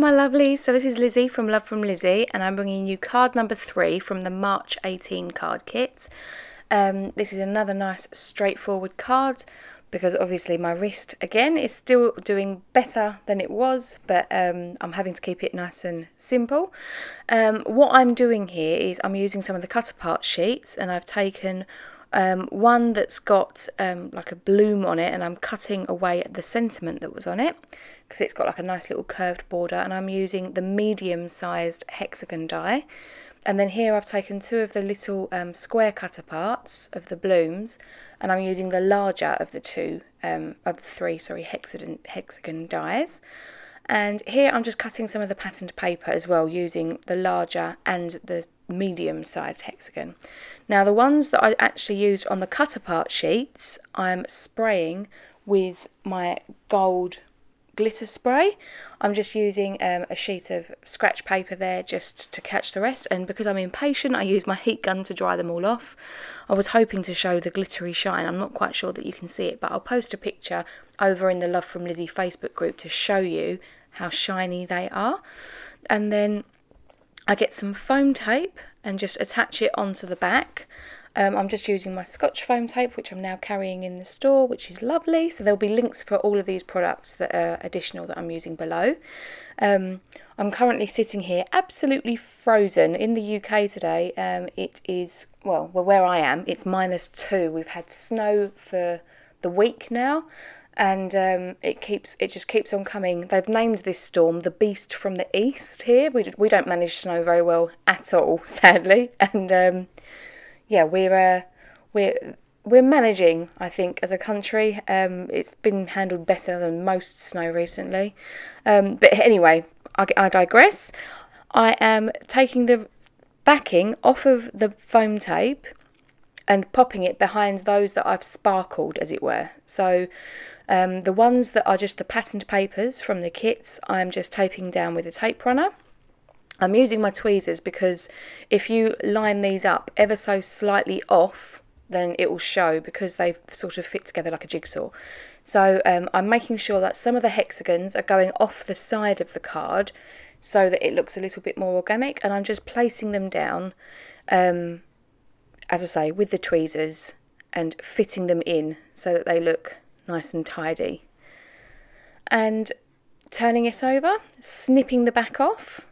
my lovelies, so this is Lizzie from Love from Lizzie, and I'm bringing you card number 3 from the March 18 card kit. This is another nice straightforward card because obviously my wrist again is still doing better than it was, but I'm having to keep it nice and simple. What I'm doing here is I'm using some of the cut apart sheets, and I've taken one that's got like a bloom on it, and I'm cutting away at the sentiment that was on it because it's got like a nice little curved border, and I'm using the medium sized hexagon die. And then here I've taken 2 of the little square cut aparts of the blooms, and I'm using the larger of the 3 hexagon dies. And here I'm just cutting some of the patterned paper as well, using the larger and the medium sized hexagon. Now the ones that I actually used on the cut apart sheets, I'm spraying with my gold glitter spray. I'm just using a sheet of scratch paper there just to catch the rest, and because I'm impatient I use my heat gun to dry them all off. I was hoping to show the glittery shine. I'm not quite sure that you can see it, but I'll post a picture over in the Love from Lizzie Facebook group to show you how shiny they are. And then I get some foam tape and just attach it onto the back. I'm just using my Scotch foam tape, which I'm now carrying in the store, which is lovely. So there'll be links for all of these products that are additional that I'm using below. I'm currently sitting here absolutely frozen in the UK today. It is, well, where I am, it's -2. We've had snow for the week now, and it just keeps on coming. They've named this storm the Beast from the East here. We don't manage snow very well at all, sadly, and yeah, we're managing, I think, as a country. It's been handled better than most snow recently. But anyway, I digress. I am taking the backing off of the foam tape and popping it behind those that I've sparkled, as it were. So the ones that are just the patterned papers from the kits, I'm just taping down with a tape runner. I'm using my tweezers because if you line these up ever so slightly off, then it will show because they sort of fit together like a jigsaw. So I'm making sure that some of the hexagons are going off the side of the card so that it looks a little bit more organic, and I'm just placing them down, as I say, with the tweezers and fitting them in so that they look nice and tidy. And turning it over, snipping the back off.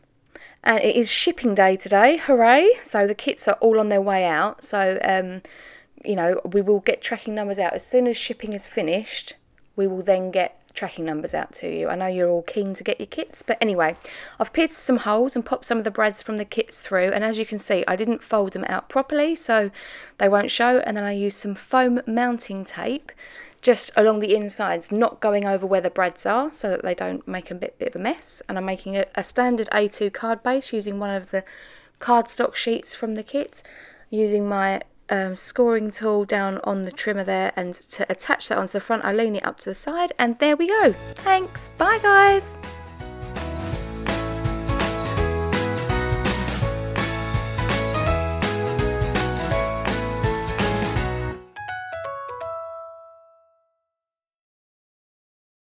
And it is shipping day today, hooray! So the kits are all on their way out. So, you know, we will get tracking numbers out. As soon as shipping is finished, we will then get tracking numbers out to you. I know you're all keen to get your kits, but anyway, I've pierced some holes and popped some of the brads from the kits through. And as you can see, I didn't fold them out properly, so they won't show. And then I used some foam mounting tape just along the insides, not going over where the brads are so that they don't make a bit of a mess. And I'm making a standard A2 card base using one of the cardstock sheets from the kit, using my scoring tool down on the trimmer there, and to attach that onto the front I lean it up to the side, and there we go. Thanks, bye guys.